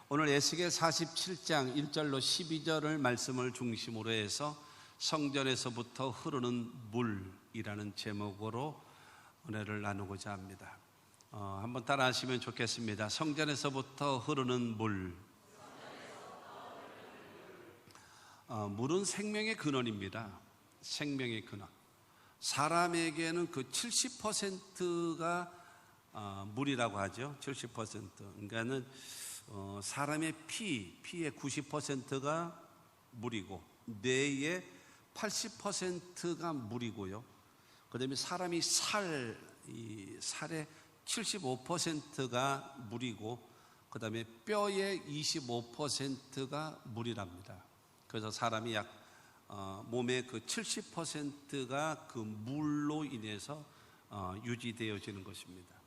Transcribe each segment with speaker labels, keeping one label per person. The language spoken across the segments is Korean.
Speaker 1: 오늘 에스겔 47장 1절로 12절을 말씀을 중심으로 해서 성전에서부터 흐르는 물이라는 제목으로 은혜를 나누고자 합니다. 한번 따라 하시면 좋겠습니다. 성전에서부터 흐르는 물. 물은 생명의 근원입니다. 생명의 근원. 사람에게는 그 70%가 물이라고 하죠. 70%. 그러니까는 사람의 피의 90%가 물이고 뇌의 80%가 물이고요. 그다음에 사람이 살의 75%가 물이고 그다음에 뼈의 25%가 물이랍니다. 그래서 사람이 약 몸의 그 70%가 그 물로 인해서 유지되어지는 것입니다.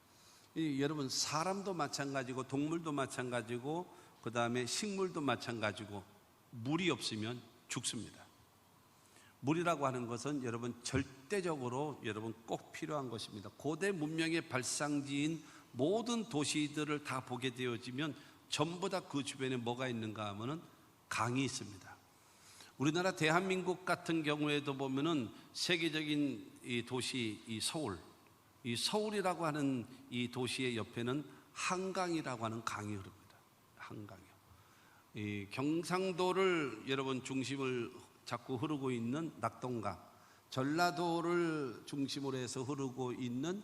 Speaker 1: 여러분, 사람도 마찬가지고 동물도 마찬가지고 그 다음에 식물도 마찬가지고 물이 없으면 죽습니다. 물이라고 하는 것은 여러분 절대적으로 여러분 꼭 필요한 것입니다. 고대 문명의 발상지인 모든 도시들을 다 보게 되어지면 전부 다 그 주변에 뭐가 있는가 하면은 강이 있습니다. 우리나라 대한민국 같은 경우에도 보면은 세계적인 이 도시 이 서울이라고 하는 이 도시의 옆에는 한강이라고 하는 강이 흐릅니다. 한강이요. 이 경상도를 여러분 중심을 잡고 흐르고 있는 낙동강, 전라도를 중심으로 해서 흐르고 있는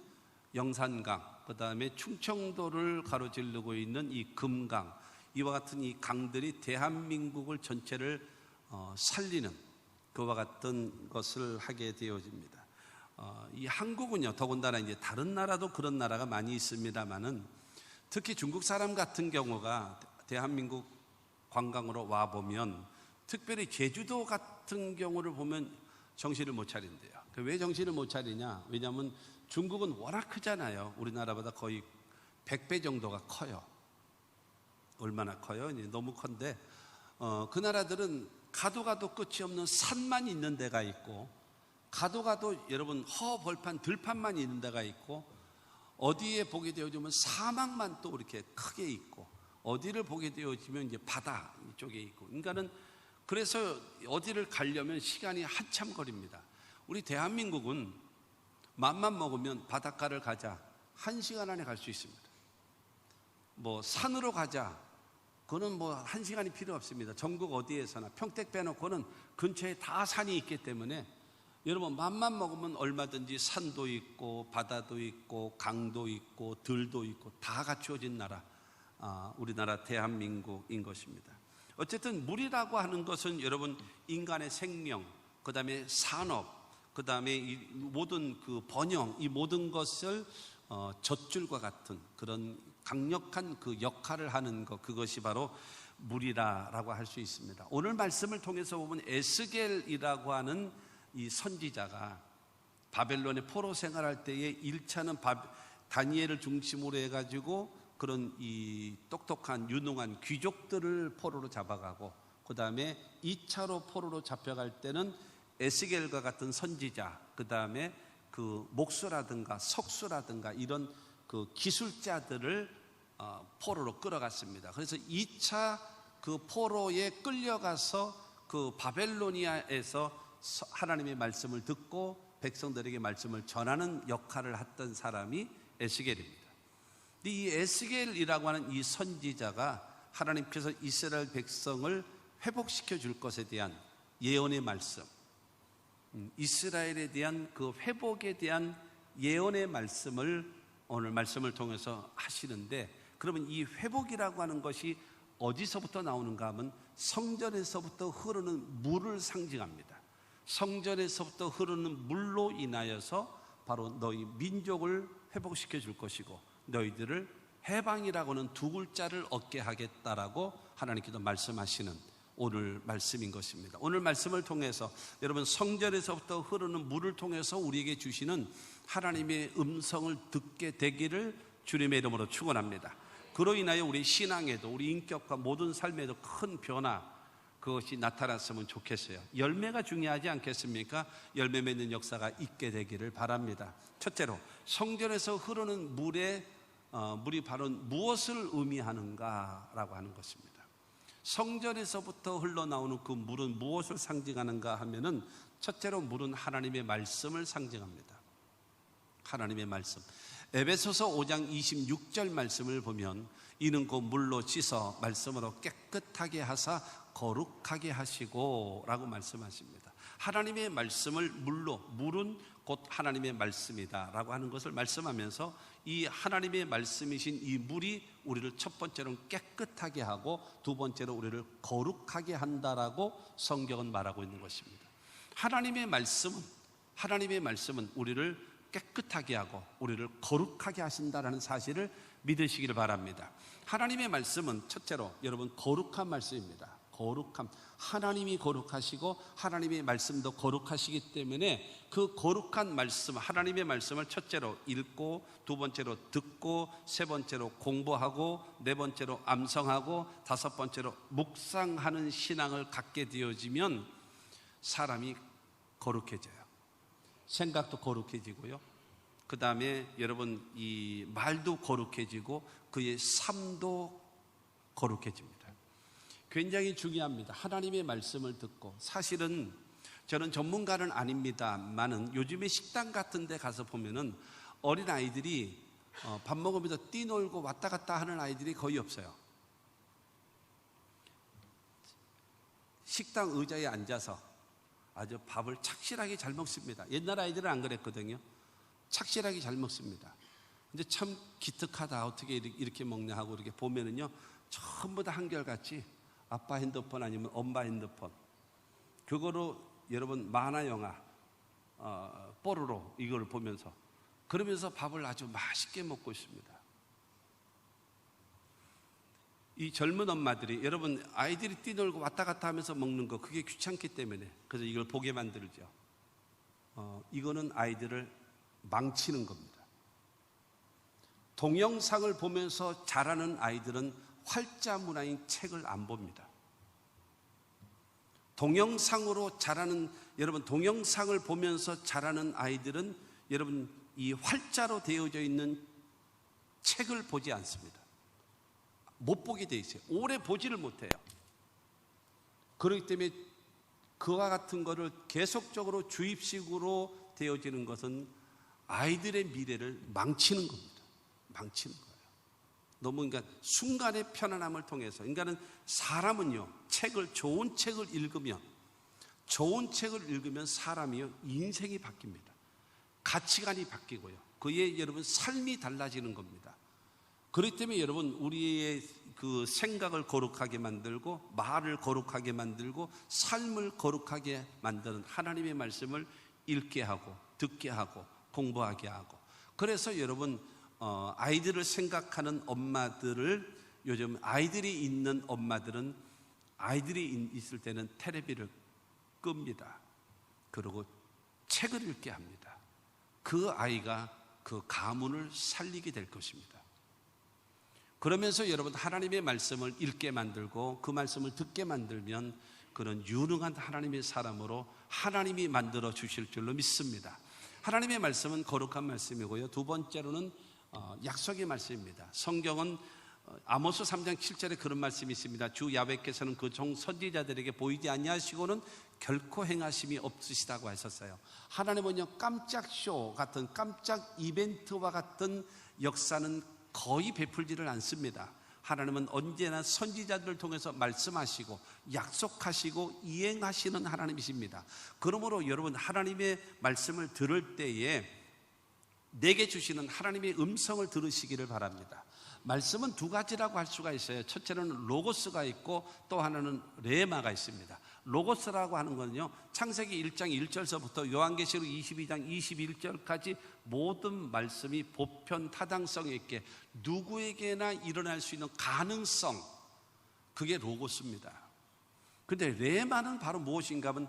Speaker 1: 영산강, 그 다음에 충청도를 가로지르고 있는 이 금강, 이와 같은 이 강들이 대한민국을 전체를 살리는 그와 같은 것을 하게 되어집니다. 이 한국은요, 더군다나 이제 다른 나라도 그런 나라가 많이 있습니다만은 특히 중국 사람 같은 경우가 대한민국 관광으로 와 보면 특별히 제주도 같은 경우를 보면 정신을 못 차린대요. 왜 정신을 못 차리냐? 왜냐하면 중국은 워낙 크잖아요. 우리나라보다 거의 100배 정도가 커요. 얼마나 커요? 너무 큰데 그 나라들은 가도 끝이 없는 산만 있는 데가 있고 가도 여러분 허벌판 들판만 있는 데가 있고 어디에 보게 되어지면 사막만 또 이렇게 크게 있고 어디를 보게 되어지면 이제 바다 이쪽에 있고 그러니까는 그래서 어디를 가려면 시간이 한참 걸립니다. 우리 대한민국은 맘만 먹으면 바닷가를 가자 1시간 안에 갈 수 있습니다. 뭐 산으로 가자 그거는 뭐 1시간이 필요 없습니다. 전국 어디에서나 평택 빼놓고는 근처에 다 산이 있기 때문에 여러분 맘만 먹으면 얼마든지 산도 있고 바다도 있고 강도 있고 들도 있고 다 갖추어진 나라 우리나라 대한민국인 것입니다. 어쨌든 물이라고 하는 것은 여러분 인간의 생명, 그 다음에 산업, 그 다음에 이 모든 그 번영, 이 모든 것을 젖줄과 같은 그런 강력한 그 역할을 하는 것, 그것이 바로 물이라고 할 수 있습니다. 오늘 말씀을 통해서 보면 에스겔이라고 하는 이 선지자가 바벨론의 포로 생활할 때에 1차는 다니엘을 중심으로 해가지고 그런 이 똑똑한 유능한 귀족들을 포로로 잡아가고 그 다음에 2차로 포로로 잡혀갈 때는 에스겔과 같은 선지자, 그 다음에 그 목수라든가 석수라든가 이런 그 기술자들을 포로로 끌어갔습니다. 그래서 2차 그 포로에 끌려가서 그 바벨로니아에서 하나님의 말씀을 듣고 백성들에게 말씀을 전하는 역할을 했던 사람이 에스겔입니다. 이 에스겔이라고 하는 이 선지자가 하나님께서 이스라엘 백성을 회복시켜 줄 것에 대한 예언의 말씀, 이스라엘에 대한 그 회복에 대한 예언의 말씀을 오늘 말씀을 통해서 하시는데, 그러면 이 회복이라고 하는 것이 어디서부터 나오는가 하면 성전에서부터 흐르는 물을 상징합니다. 성전에서부터 흐르는 물로 인하여서 바로 너희 민족을 회복시켜 줄 것이고 너희들을 해방이라고는 두 글자를 얻게 하겠다라고 하나님께서 말씀하시는 오늘 말씀인 것입니다. 오늘 말씀을 통해서 여러분 성전에서부터 흐르는 물을 통해서 우리에게 주시는 하나님의 음성을 듣게 되기를 주님의 이름으로 축원합니다. 그로 인하여 우리 신앙에도 우리 인격과 모든 삶에도 큰 변화 그것이 나타났으면 좋겠어요. 열매가 중요하지 않겠습니까? 열매 맺는 역사가 있게 되기를 바랍니다. 첫째로 성전에서 흐르는 물의 물이 바로 무엇을 의미하는가라고 하는 것입니다. 성전에서부터 흘러나오는 그 물은 무엇을 상징하는가 하면은 첫째로 물은 하나님의 말씀을 상징합니다. 하나님의 말씀. 에베소서 5장 26절 말씀을 보면 이는 곧 물로 씻어 말씀으로 깨끗하게 하사 거룩하게 하시고 라고 말씀하십니다. 하나님의 말씀을 물로, 물은 곧 하나님의 말씀이다 라고 하는 것을 말씀하면서 이 하나님의 말씀이신 이 물이 우리를 첫 번째로 깨끗하게 하고 두 번째로 우리를 거룩하게 한다라고 성경은 말하고 있는 것입니다. 하나님의 말씀은 우리를 깨끗하게 하고 우리를 거룩하게 하신다라는 사실을 믿으시기를 바랍니다. 하나님의 말씀은 첫째로 여러분 거룩한 말씀입니다. 거룩함. 하나님이 거룩하시고 하나님의 말씀도 거룩하시기 때문에 그 거룩한 말씀, 하나님의 말씀을 첫째로 읽고 두 번째로 듣고 세 번째로 공부하고 네 번째로 암송하고 다섯 번째로 묵상하는 신앙을 갖게 되어지면 사람이 거룩해져요. 생각도 거룩해지고요. 그 다음에 여러분 이 말도 거룩해지고 그의 삶도 거룩해집니다. 굉장히 중요합니다. 하나님의 말씀을 듣고, 사실은 저는 전문가는 아닙니다만은 요즘에 식당 같은 데 가서 보면은 어린 아이들이 밥 먹으면서 뛰놀고 왔다 갔다 하는 아이들이 거의 없어요. 식당 의자에 앉아서 아주 밥을 착실하게 잘 먹습니다. 옛날 아이들은 안 그랬거든요. 착실하게 잘 먹습니다. 근데 참 기특하다. 어떻게 이렇게 먹냐 하고 이렇게 보면은요, 전부 다 한결같이 아빠 핸드폰 아니면 엄마 핸드폰, 그거로 여러분 만화 영화 뽀로로 이걸 보면서 그러면서 밥을 아주 맛있게 먹고 있습니다. 이 젊은 엄마들이 여러분 아이들이 뛰놀고 왔다 갔다 하면서 먹는 거 그게 귀찮기 때문에 그래서 이걸 보게 만들죠. 이거는 아이들을 망치는 겁니다. 동영상을 보면서 자라는 아이들은 활자 문화인 책을 안 봅니다. 동영상으로 자라는, 여러분 동영상을 보면서 자라는 아이들은 여러분 이 활자로 되어져 있는 책을 보지 않습니다. 못 보게 돼 있어요. 오래 보지를 못해요. 그렇기 때문에 그와 같은 거를 계속적으로 주입식으로 되어지는 것은 아이들의 미래를 망치는 겁니다. 망치는 거예요. 너무 인간 순간의 편안함을 통해서 인간은 사람은요 좋은 책을 읽으면 사람이요 인생이 바뀝니다. 가치관이 바뀌고요. 그의 여러분 삶이 달라지는 겁니다. 그렇기 때문에 여러분 우리의 그 생각을 거룩하게 만들고 말을 거룩하게 만들고 삶을 거룩하게 만드는 하나님의 말씀을 읽게 하고 듣게 하고 공부하게 하고, 그래서 여러분 아이들을 생각하는 엄마들을 요즘 아이들이 있는 엄마들은 아이들이 있을 때는 텔레비를 끕니다. 그리고 책을 읽게 합니다. 그 아이가 그 가문을 살리게 될 것입니다. 그러면서 여러분 하나님의 말씀을 읽게 만들고 그 말씀을 듣게 만들면 그런 유능한 하나님의 사람으로 하나님이 만들어 주실 줄로 믿습니다. 하나님의 말씀은 거룩한 말씀이고요. 두 번째로는 약속의 말씀입니다. 성경은 아모스 3장 7절에 그런 말씀이 있습니다. 주 야훼께서는 그 종 선지자들에게 보이지 아니하시고는 결코 행하심이 없으시다고 하셨어요. 하나님은요 깜짝 쇼 같은 깜짝 이벤트와 같은 역사는 거의 베풀지를 않습니다. 하나님은 언제나 선지자들을 통해서 말씀하시고 약속하시고 이행하시는 하나님이십니다. 그러므로 여러분 하나님의 말씀을 들을 때에 내게 주시는 하나님의 음성을 들으시기를 바랍니다. 말씀은 두 가지라고 할 수가 있어요. 첫째는 로고스가 있고 또 하나는 레마가 있습니다. 로고스라고 하는 것은요 창세기 1장 1절서부터 요한계시록 22장 21절까지 모든 말씀이 보편 타당성 있게 누구에게나 일어날 수 있는 가능성, 그게 로고스입니다. 그런데 레마는 바로 무엇인가 하면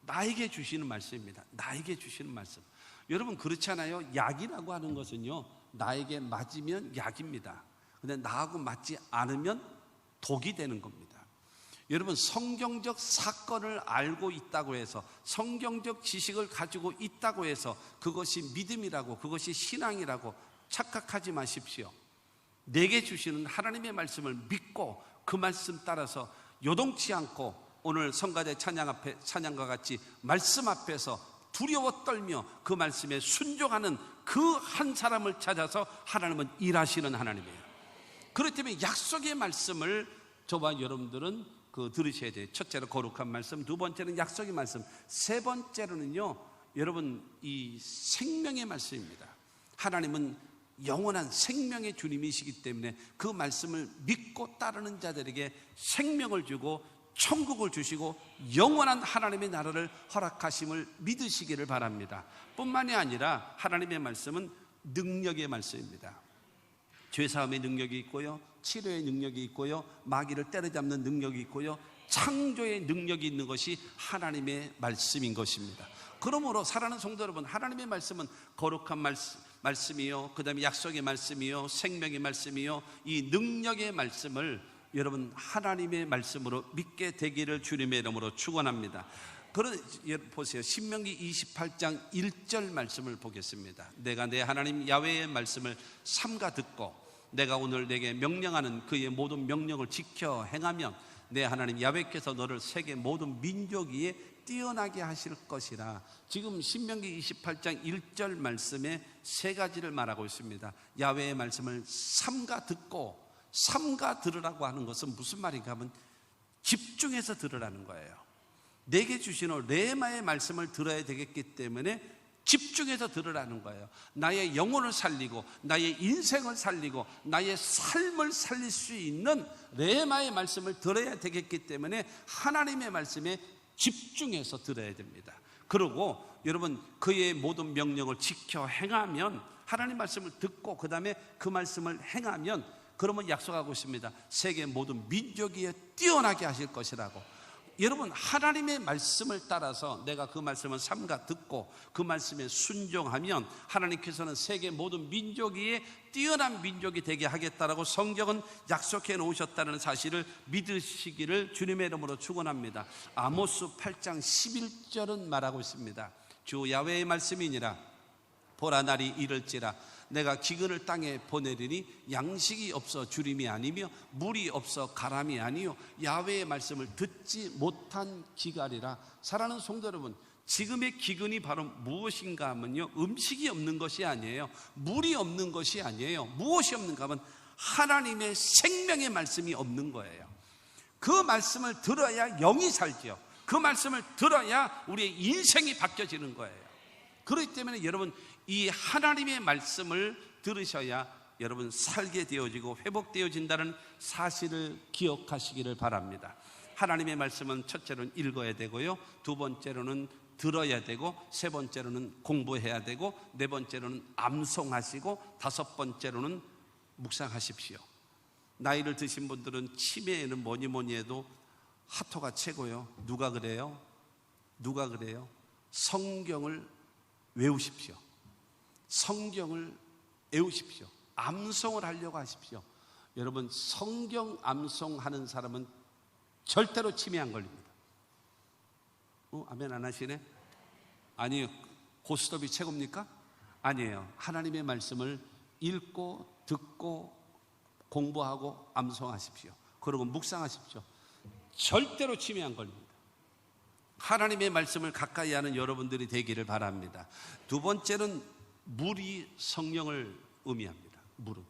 Speaker 1: 나에게 주시는 말씀입니다. 나에게 주시는 말씀. 여러분 그렇잖아요. 약이라고 하는 것은요 나에게 맞으면 약입니다. 그런데 나하고 맞지 않으면 독이 되는 겁니다. 여러분 성경적 사건을 알고 있다고 해서 성경적 지식을 가지고 있다고 해서 그것이 믿음이라고 그것이 신앙이라고 착각하지 마십시오. 내게 주시는 하나님의 말씀을 믿고 그 말씀 따라서 요동치 않고 오늘 성가대 찬양과 같이 말씀 앞에서 두려워 떨며 그 말씀에 순종하는 그 한 사람을 찾아서 하나님은 일하시는 하나님이에요. 그렇기 때문에 약속의 말씀을 저와 여러분들은 들으셔야 돼요. 첫째로 거룩한 말씀, 두 번째는 약속의 말씀, 세 번째로는요, 여러분 이 생명의 말씀입니다. 하나님은 영원한 생명의 주님이시기 때문에 그 말씀을 믿고 따르는 자들에게 생명을 주고 천국을 주시고 영원한 하나님의 나라를 허락하심을 믿으시기를 바랍니다. 뿐만이 아니라 하나님의 말씀은 능력의 말씀입니다. 죄사함의 능력이 있고요, 치료의 능력이 있고요, 마귀를 때려잡는 능력이 있고요, 창조의 능력이 있는 것이 하나님의 말씀인 것입니다. 그러므로 사랑하는 성도 여러분, 하나님의 말씀은 거룩한 말씀이요, 그 다음에 약속의 말씀이요, 생명의 말씀이요, 이 능력의 말씀을 여러분 하나님의 말씀으로 믿게 되기를 주님의 이름으로 축원합니다. 보세요. 신명기 28장 1절 말씀을 보겠습니다. 내가 내 하나님 야훼의 말씀을 삼가 듣고 내가 오늘 내게 명령하는 그의 모든 명령을 지켜 행하면 내 하나님 야훼께서 너를 세계 모든 민족 위에 뛰어나게 하실 것이라. 지금 신명기 28장 1절 말씀에 세 가지를 말하고 있습니다. 야훼의 말씀을 삼가 듣고, 삼가 들으라고 하는 것은 무슨 말인가 하면 집중해서 들으라는 거예요. 내게 주시는 레마의 말씀을 들어야 되겠기 때문에 집중해서 들으라는 거예요. 나의 영혼을 살리고 나의 인생을 살리고 나의 삶을 살릴 수 있는 레마의 말씀을 들어야 되겠기 때문에 하나님의 말씀에 집중해서 들어야 됩니다. 그리고 여러분 그의 모든 명령을 지켜 행하면, 하나님 말씀을 듣고 그 다음에 그 말씀을 행하면, 그러면 약속하고 있습니다. 세계 모든 민족 위에 뛰어나게 하실 것이라고. 여러분 하나님의 말씀을 따라서 내가 그 말씀을 삼가 듣고 그 말씀에 순종하면 하나님께서는 세계 모든 민족 위에 뛰어난 민족이 되게 하겠다라고 성경은 약속해 놓으셨다는 사실을 믿으시기를 주님의 이름으로 축원합니다. 아모스 8장 11절은 말하고 있습니다. 주 야훼의 말씀이니라. 보라 날이 이를지라 내가 기근을 땅에 보내리니 양식이 없어 주림이 아니며 물이 없어 가람이 아니요 야훼의 말씀을 듣지 못한 기갈이라. 사랑하는 성도 여러분, 지금의 기근이 바로 무엇인가 하면요, 음식이 없는 것이 아니에요, 물이 없는 것이 아니에요. 무엇이 없는가 하면 하나님의 생명의 말씀이 없는 거예요. 그 말씀을 들어야 영이 살죠. 그 말씀을 들어야 우리의 인생이 바뀌어지는 거예요. 그렇기 때문에 여러분 이 하나님의 말씀을 들으셔야 여러분 살게 되어지고 회복되어진다는 사실을 기억하시기를 바랍니다. 하나님의 말씀은 첫째로는 읽어야 되고요, 두 번째로는 들어야 되고, 세 번째로는 공부해야 되고, 네 번째로는 암송하시고, 다섯 번째로는 묵상하십시오. 나이를 드신 분들은 치매에는 뭐니 해도 하토가 최고요. 누가 그래요? 성경을 외우십시오. 성경을 외우십시오. 암송을 하려고 하십시오. 여러분 성경 암송하는 사람은 절대로 치매 안 걸립니다. 아멘 안 하시네? 아니요. 고스톱이 최고입니까? 아니에요. 하나님의 말씀을 읽고 듣고 공부하고 암송하십시오. 그리고 묵상하십시오. 절대로 치매 안 걸립니다. 하나님의 말씀을 가까이 하는 여러분들이 되기를 바랍니다. 두 번째는 물이 성령을 의미합니다. 물은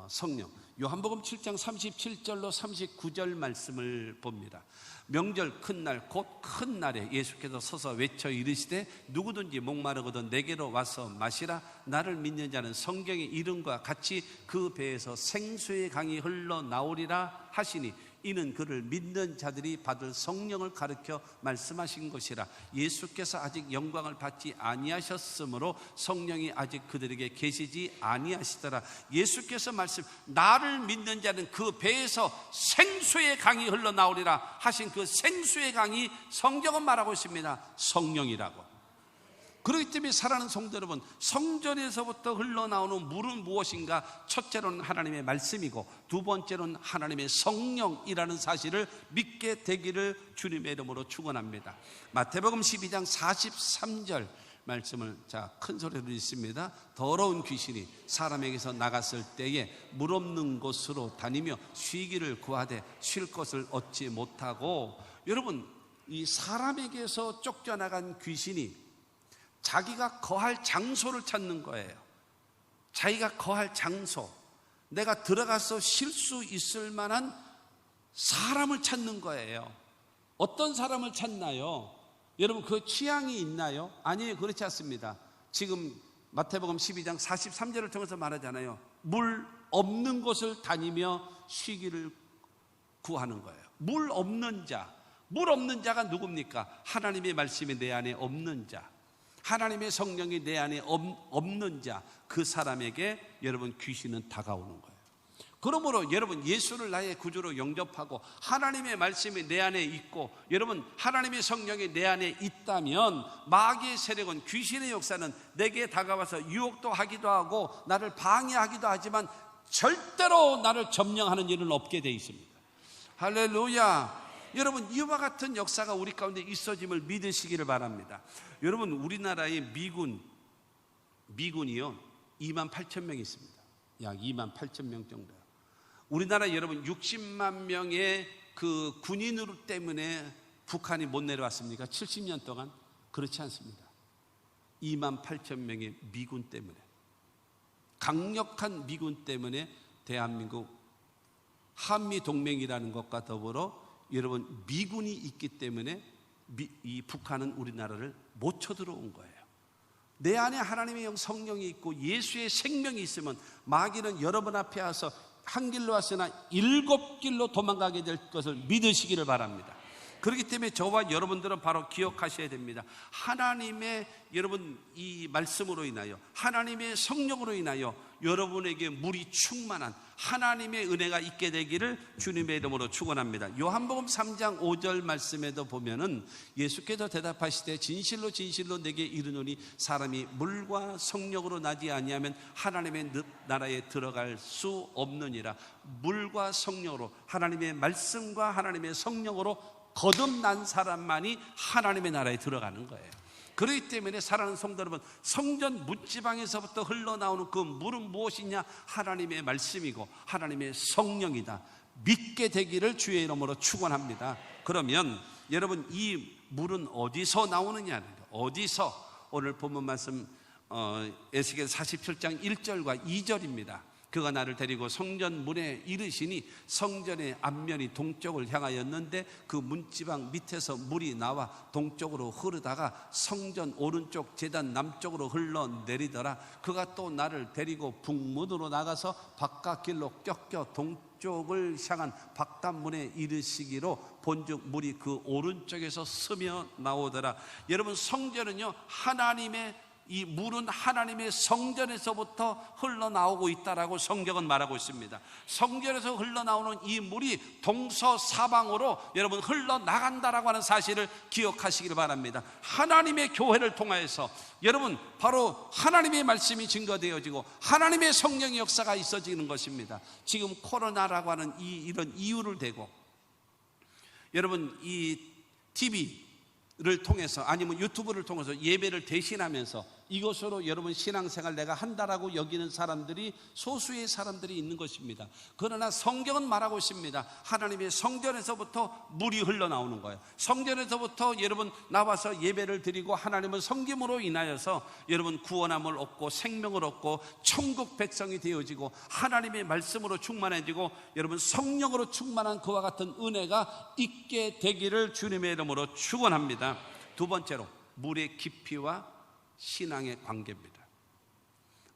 Speaker 1: 성령. 요한복음 7장 37절로 39절 말씀을 봅니다. 명절 큰 날 곧 큰 날에 예수께서 서서 외쳐 이르시되 누구든지 목마르거든 내게로 와서 마시라. 나를 믿는 자는 성경의 이름과 같이 그 배에서 생수의 강이 흘러나오리라 하시니 이는 그를 믿는 자들이 받을 성령을 가르쳐 말씀하신 것이라. 예수께서 아직 영광을 받지 아니하셨으므로 성령이 아직 그들에게 계시지 아니하시더라. 예수께서 나를 믿는 자는 그 배에서 생수의 강이 흘러나오리라 하신 그 생수의 강이 성경은 말하고 있습니다. 성령이라고. 그렇기 때문에 사랑하는 성도 여러분, 성전에서부터 흘러나오는 물은 무엇인가? 첫째로는 하나님의 말씀이고 두 번째로는 하나님의 성령이라는 사실을 믿게 되기를 주님의 이름으로 축원합니다. 마태복음 12장 43절 말씀을 큰 소리로 읽습니다. 더러운 귀신이 사람에게서 나갔을 때에 물 없는 곳으로 다니며 쉬기를 구하되 쉴 것을 얻지 못하고, 여러분, 이 사람에게서 쫓겨나간 귀신이 자기가 거할 장소를 찾는 거예요. 자기가 거할 장소, 내가 들어가서 쉴 수 있을 만한 사람을 찾는 거예요. 어떤 사람을 찾나요? 여러분, 그 취향이 있나요? 아니에요. 그렇지 않습니다. 지금 마태복음 12장 43절을 통해서 말하잖아요. 물 없는 곳을 다니며 쉬기를 구하는 거예요. 물 없는 자, 물 없는 자가 누굽니까? 하나님의 말씀이 내 안에 없는 자, 하나님의 성령이 내 안에 없는 자, 그 사람에게 여러분 귀신은 다가오는 거예요. 그러므로 여러분, 예수를 나의 구주로 영접하고 하나님의 말씀이 내 안에 있고, 여러분 하나님의 성령이 내 안에 있다면 마귀의 세력은, 귀신의 역사는 내게 다가와서 유혹도 하기도 하고 나를 방해하기도 하지만 절대로 나를 점령하는 일은 없게 돼 있습니다. 할렐루야. 여러분, 이와 같은 역사가 우리 가운데 있어짐을 믿으시기를 바랍니다. 여러분, 우리나라의 미군이요 28,000명 있습니다. 약 28,000명 정도. 우리나라 여러분 60만 명의 그 군인으로 때문에 북한이 못 내려왔습니까? 70년 동안? 그렇지 않습니다. 28,000명의 미군 때문에, 강력한 미군 때문에 대한민국 한미동맹이라는 것과 더불어 여러분 미군이 있기 때문에 이 북한은 우리나라를 못 쳐들어온 거예요. 내 안에 하나님의 성령이 있고 예수의 생명이 있으면 마귀는 여러분 앞에 와서 한 길로 왔으나 7길로 도망가게 될 것을 믿으시기를 바랍니다. 그렇기 때문에 저와 여러분들은 바로 기억하셔야 됩니다. 하나님의 여러분 이 말씀으로 인하여, 하나님의 성령으로 인하여 여러분에게 물이 충만한 하나님의 은혜가 있게 되기를 주님의 이름으로 축원합니다. 요한복음 3장 5절 말씀에도 보면은 예수께서 대답하시되 진실로 진실로 내게 이르노니 사람이 물과 성령으로 나지 아니하면 하나님의 나라에 들어갈 수 없느니라. 물과 성령으로, 하나님의 말씀과 하나님의 성령으로 거듭난 사람만이 하나님의 나라에 들어가는 거예요. 그렇기 때문에 사랑하는 성도 여러분, 성전 문지방에서부터 흘러나오는 그 물은 무엇이냐? 하나님의 말씀이고 하나님의 성령이다. 믿게 되기를 주의 이름으로 축원합니다. 그러면 여러분, 이 물은 어디서 나오느냐? 어디서? 오늘 본문 말씀 에스겔 47장 1절과 2절입니다. 그가 나를 데리고 성전 문에 이르시니 성전의 앞면이 동쪽을 향하였는데 그 문지방 밑에서 물이 나와 동쪽으로 흐르다가 성전 오른쪽 제단 남쪽으로 흘러내리더라. 그가 또 나를 데리고 북문으로 나가서 바깥길로 껴껴 동쪽을 향한 바깥문에 이르시기로 본즉 물이 그 오른쪽에서 스며 나오더라. 여러분, 성전은요 하나님의, 이 물은 하나님의 성전에서부터 흘러나오고 있다라고 성경은 말하고 있습니다. 성전에서 흘러나오는 이 물이 동서사방으로 여러분 흘러나간다라고 하는 사실을 기억하시기를 바랍니다. 하나님의 교회를 통하여서 여러분 바로 하나님의 말씀이 증거되어지고 하나님의 성령의 역사가 있어지는 것입니다. 지금 코로나라고 하는 이런 이유를 대고 여러분 이 TV를 통해서 아니면 유튜브를 통해서 예배를 대신하면서 이것으로 여러분 신앙생활 내가 한다라고 여기는 사람들이 소수의 사람들이 있는 것입니다. 그러나 성경은 말하고 있습니다. 하나님의 성전에서부터 물이 흘러나오는 거예요. 성전에서부터 여러분 나와서 예배를 드리고 하나님은 섬김으로 인하여서 여러분 구원함을 얻고 생명을 얻고 천국 백성이 되어지고 하나님의 말씀으로 충만해지고 여러분 성령으로 충만한 그와 같은 은혜가 있게 되기를 주님의 이름으로 축원합니다. 두 번째로 물의 깊이와 신앙의 관계입니다.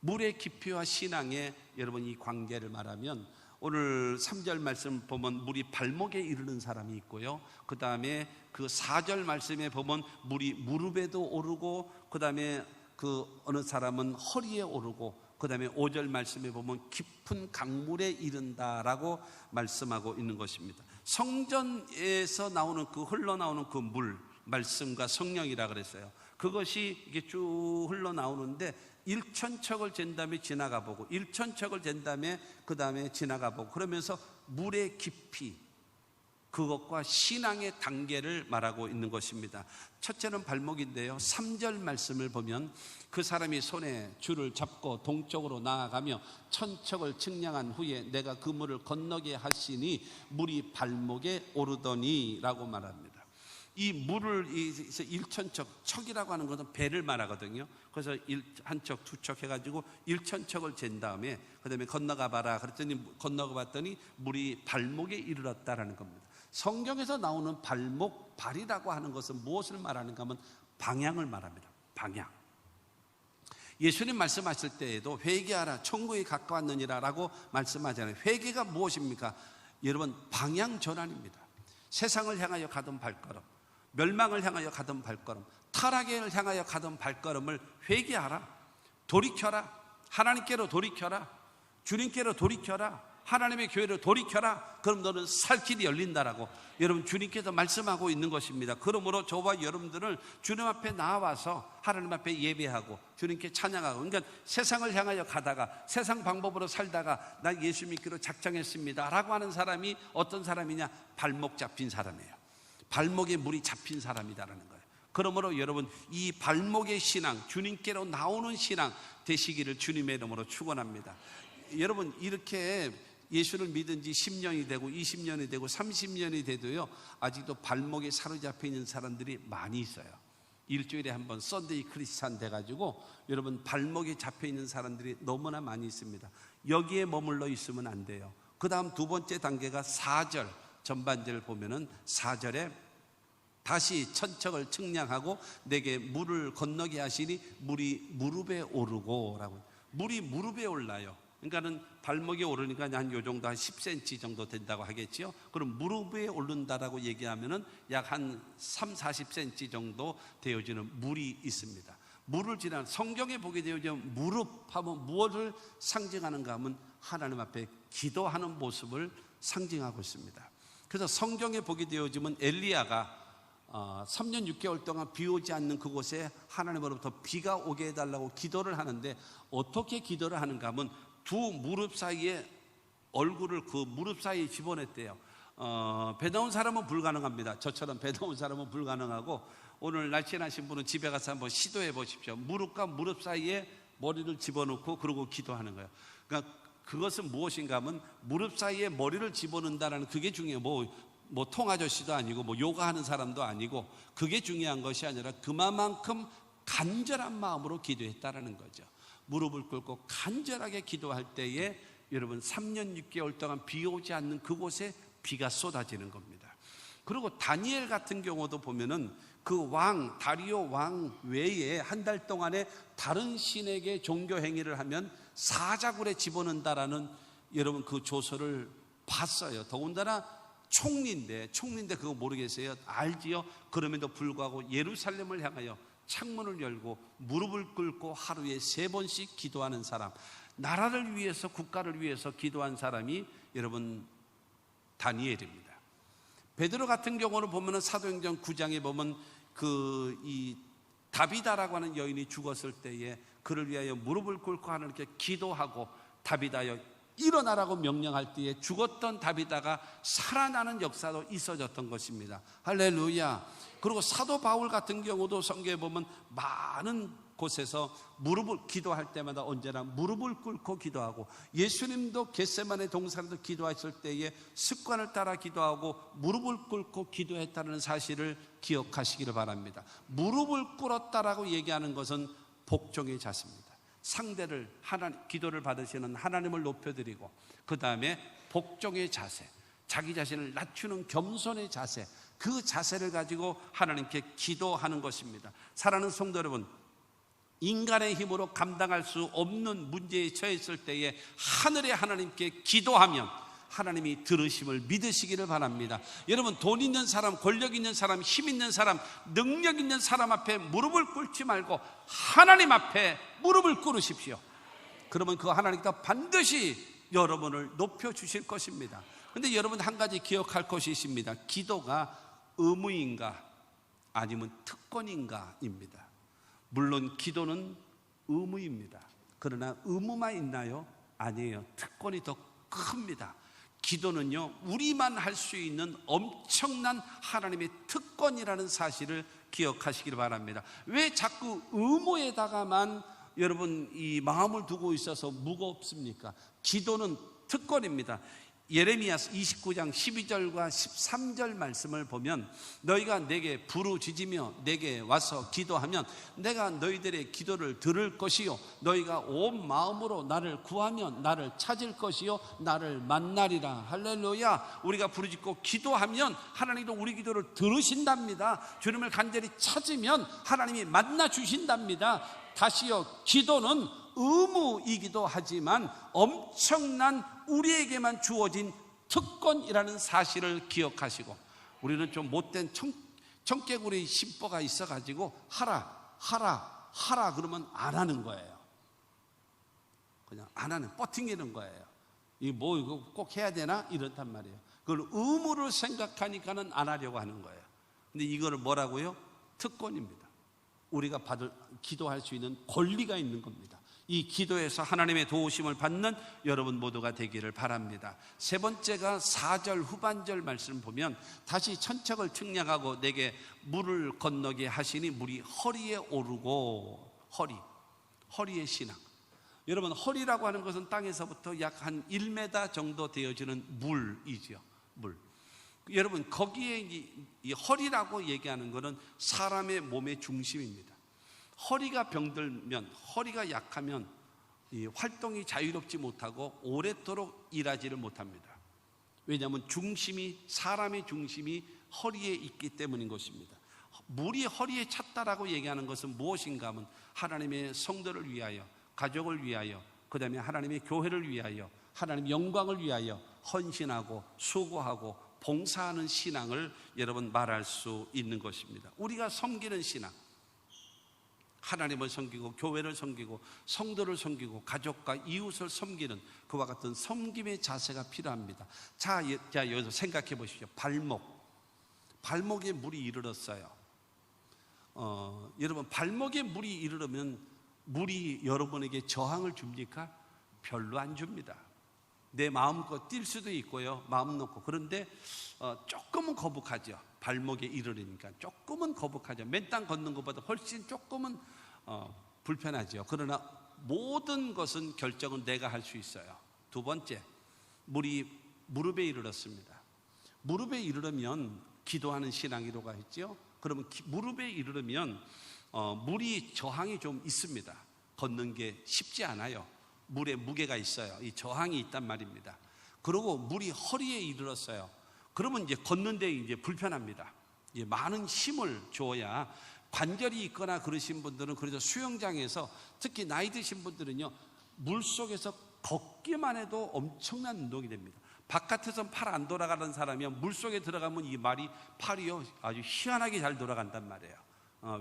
Speaker 1: 물의 깊이와 신앙의 여러분 이 관계를 말하면 오늘 3절 말씀 보면 물이 발목에 이르는 사람이 있고요. 그 다음에 그 4절 말씀에 보면 물이 무릎에도 오르고 그 다음에 그 어느 사람은 허리에 오르고 그 다음에 5절 말씀에 보면 깊은 강물에 이른다라고 말씀하고 있는 것입니다. 성전에서 나오는 그 흘러나오는 그 물, 말씀과 성령이라 그랬어요. 그것이 이게 쭉 흘러나오는데 1,000척을 잰 다음에 지나가 보고 1,000척을 잰 다음에 그 다음에 지나가 보고 그러면서 물의 깊이 그것과 신앙의 단계를 말하고 있는 것입니다. 첫째는 발목인데요, 3절 말씀을 보면 그 사람이 손에 줄을 잡고 동쪽으로 나아가며 천척을 측량한 후에 내가 그 물을 건너게 하시니 물이 발목에 오르더니 라고 말합니다. 이 물을 1천척, 척이라고 하는 것은 배를 말하거든요. 그래서 한 척, 두 척 해가지고 1천척을 잰 다음에 그 다음에 건너가 봐라 그랬더니 건너가 봤더니 물이 발목에 이르렀다라는 겁니다. 성경에서 나오는 발목, 발이라고 하는 것은 무엇을 말하는가 하면 방향을 말합니다. 방향. 예수님 말씀하실 때에도 회개하라 천국이 가까웠느니라 라고 말씀하잖아요. 회개가 무엇입니까? 여러분, 방향 전환입니다. 세상을 향하여 가던 발걸음, 멸망을 향하여 가던 발걸음, 타락을 향하여 가던 발걸음을 회개하라, 돌이켜라, 하나님께로 돌이켜라, 주님께로 돌이켜라, 하나님의 교회로 돌이켜라. 그럼 너는 살 길이 열린다라고 여러분 주님께서 말씀하고 있는 것입니다. 그러므로 저와 여러분들은 주님 앞에 나와서 하나님 앞에 예배하고 주님께 찬양하고, 그러니까 세상을 향하여 가다가 세상 방법으로 살다가 나 예수 믿기로 작정했습니다 라고 하는 사람이 어떤 사람이냐? 발목 잡힌 사람이에요. 발목에 물이 잡힌 사람이다라는 거예요. 그러므로 여러분, 이 발목의 신앙, 주님께로 나오는 신앙 되시기를 주님의 이름으로 축원합니다. 여러분, 이렇게 예수를 믿은 지 10년이 되고 20년이 되고 30년이 돼도요, 아직도 발목에 사로잡혀 있는 사람들이 많이 있어요. 일주일에 한 번 썬데이 크리스찬 돼가지고 여러분 발목에 잡혀 있는 사람들이 너무나 많이 있습니다. 여기에 머물러 있으면 안 돼요. 그 다음 두 번째 단계가 4절 전반절을 보면은 4절에 다시 천척을 측량하고 내게 물을 건너게 하시니 물이 무릎에 오르고 라고. 물이 무릎에 올라요. 그러니까는 발목에 오르니까 한 요 정도 한 10cm 정도 된다고 하겠지요. 그럼 무릎에 오른다라고 얘기하면은 약 한 3, 40cm 정도 되어지는 물이 있습니다. 물을 지나 성경에 보게 되어지면 무릎 하면 무엇을 상징하는가 하면 하나님 앞에 기도하는 모습을 상징하고 있습니다. 그래서 성경에 보게 되어지면 엘리야가 3년 6개월 동안 비 오지 않는 그곳에 하나님으로부터 비가 오게 해달라고 기도를 하는데 어떻게 기도를 하는가 하면 두 무릎 사이에 얼굴을 그 무릎 사이에 집어냈대요. 배 나온 사람은 불가능합니다. 저처럼 배 나온 사람은 불가능하고, 오늘 날씬하신 분은 집에 가서 한번 시도해 보십시오. 무릎과 무릎 사이에 머리를 집어넣고 그러고 기도하는 거예요. 그러니까 그것은 무엇인가 하면 무릎 사이에 머리를 집어넣는다는 그게 중요해요. 뭐 통아저씨도 아니고 뭐 요가하는 사람도 아니고, 그게 중요한 것이 아니라 그만큼 간절한 마음으로 기도했다라는 거죠. 무릎을 꿇고 간절하게 기도할 때에 여러분 3년 6개월 동안 비 오지 않는 그곳에 비가 쏟아지는 겁니다. 그리고 다니엘 같은 경우도 보면은 그 왕, 다리오 왕 외에 한 달 동안에 다른 신에게 종교 행위를 하면 사자굴에 집어넣는다라는 여러분 그 조서를 봤어요. 더군다나 총리인데 그거 모르겠어요? 알지요? 그럼에도 불구하고 예루살렘을 향하여 창문을 열고 무릎을 꿇고 하루에 3번씩 기도하는 사람, 나라를 위해서 국가를 위해서 기도한 사람이 여러분 다니엘입니다. 베드로 같은 경우는 보면은 사도행전 9장에 보면 이 다비다라고 하는 여인이 죽었을 때에 그를 위하여 무릎을 꿇고 하나님께 기도하고 다비다여 일어나라고 명령할 때에 죽었던 다비다가 살아나는 역사도 있어졌던 것입니다. 할렐루야. 그리고 사도 바울 같은 경우도 성경에 보면 많은 곳에서 무릎을 기도할 때마다 언제나 무릎을 꿇고 기도하고, 예수님도 겟세마네 동산에서 기도하실 때에 습관을 따라 기도하고 무릎을 꿇고 기도했다는 사실을 기억하시기를 바랍니다. 무릎을 꿇었다라고 얘기하는 것은 복종의 자세입니다. 상대를 기도를 받으시는 하나님을 높여드리고, 그 다음에 복종의 자세, 자기 자신을 낮추는 겸손의 자세, 그 자세를 가지고 하나님께 기도하는 것입니다. 사랑하는 성도 여러분, 인간의 힘으로 감당할 수 없는 문제에 처했을 때에 하늘의 하나님께 기도하면 하나님이 들으심을 믿으시기를 바랍니다. 여러분, 돈 있는 사람, 권력 있는 사람, 힘 있는 사람, 능력 있는 사람 앞에 무릎을 꿇지 말고 하나님 앞에 무릎을 꿇으십시오. 그러면 그 하나님께서 반드시 여러분을 높여주실 것입니다. 그런데 여러분, 한 가지 기억할 것이 있습니다. 기도가 의무인가 아니면 특권인가입니다. 물론 기도는 의무입니다. 그러나 의무만 있나요? 아니에요. 특권이 더 큽니다. 기도는요, 우리만 할 수 있는 엄청난 하나님의 특권이라는 사실을 기억하시길 바랍니다. 왜 자꾸 의무에다가만 여러분 이 마음을 두고 있어서 무겁습니까? 기도는 특권입니다. 예레미야 29장 12절과 13절 말씀을 보면 너희가 내게 부르짖으며 내게 와서 기도하면 내가 너희들의 기도를 들을 것이요 너희가 온 마음으로 나를 구하면 나를 찾을 것이요 나를 만나리라. 할렐루야. 우리가 부르짖고 기도하면 하나님도 우리 기도를 들으신답니다. 주님을 간절히 찾으면 하나님이 만나 주신답니다. 다시요, 기도는 의무이기도 하지만 엄청난 우리에게만 주어진 특권이라는 사실을 기억하시고, 우리는 좀 못된 청개구리 심보가 있어가지고 하라 그러면 안 하는 거예요. 그냥 안 하는, 뻗팅기는 거예요. 이거 꼭 해야 되나? 이렇단 말이에요. 그걸 의무를 생각하니까는 안 하려고 하는 거예요. 근데 이거를 뭐라고요? 특권입니다. 우리가 기도할 수 있는 권리가 있는 겁니다. 이 기도에서 하나님의 도우심을 받는 여러분 모두가 되기를 바랍니다. 세 번째가 4절 후반절 말씀 보면 다시 천척을 측량하고 내게 물을 건너게 하시니 물이 허리에 오르고, 허리의 신앙. 여러분, 허리라고 하는 것은 땅에서부터 약 한 1m 정도 되어지는 물이죠. 물. 여러분, 거기에 이 허리라고 얘기하는 것은 사람의 몸의 중심입니다. 허리가 병들면, 허리가 약하면 이 활동이 자유롭지 못하고 오랫도록 일하지를 못합니다. 왜냐하면 사람의 중심이 허리에 있기 때문인 것입니다. 물이 허리에 찼다라고 얘기하는 것은 무엇인가 하면 하나님의 성도를 위하여, 가족을 위하여, 그 다음에 하나님의 교회를 위하여, 하나님의 영광을 위하여 헌신하고 수고하고 봉사하는 신앙을 여러분 말할 수 있는 것입니다. 우리가 섬기는 신앙, 하나님을 섬기고 교회를 섬기고 성도를 섬기고 가족과 이웃을 섬기는 그와 같은 섬김의 자세가 필요합니다. 자, 여기서 생각해 보십시오. 발목에 물이 이르렀어요. 여러분, 발목에 물이 이르르면 물이 여러분에게 저항을 줍니까? 별로 안 줍니다. 내 마음껏 뛸 수도 있고요, 마음 놓고. 그런데 조금은 거북하죠. 발목에 이르르니까 조금은 거북하죠. 맨 땅 걷는 것보다 훨씬 조금은 불편하죠. 그러나 모든 것은 결정은 내가 할 수 있어요. 두 번째, 물이 무릎에 이르렀습니다. 무릎에 이르르면 기도하는 신앙이라고 했죠. 그러면 무릎에 이르르면 물이 저항이 좀 있습니다. 걷는 게 쉽지 않아요. 물에 무게가 있어요. 이 저항이 있단 말입니다. 그리고 물이 허리에 이르렀어요. 그러면 이제 걷는데 이제 불편합니다. 이제 많은 힘을 줘야, 관절이 있거나 그러신 분들은, 그래서 수영장에서 특히 나이 드신 분들은요, 물 속에서 걷기만 해도 엄청난 운동이 됩니다. 바깥에서는 팔 안 돌아가는 사람이요, 물 속에 들어가면 팔이요 아주 희한하게 잘 돌아간단 말이에요.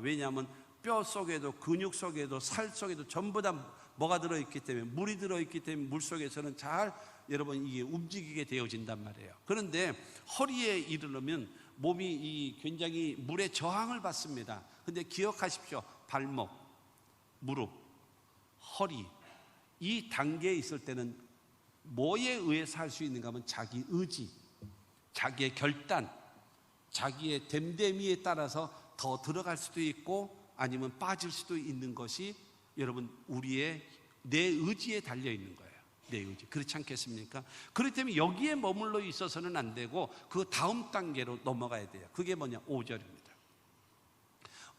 Speaker 1: 왜냐하면 뼈 속에도 근육 속에도 살 속에도 전부 다 뭐가 들어있기 때문에, 물이 들어있기 때문에 물 속에서는 잘 여러분 이게 움직이게 되어진단 말이에요. 그런데 허리에 이르르면 몸이 굉장히 물에 저항을 받습니다. 근데 기억하십시오. 발목, 무릎, 허리, 이 단계에 있을 때는 뭐에 의해서 할 수 있는가 하면 자기 의지, 자기의 결단, 자기의 됨됨이에 따라서 더 들어갈 수도 있고 아니면 빠질 수도 있는 것이 여러분 내 의지에 달려 있는 거예요. 내 의지. 그렇지 않겠습니까? 그렇기 때문에 여기에 머물러 있어서는 안 되고 그 다음 단계로 넘어가야 돼요. 그게 뭐냐? 5절입니다.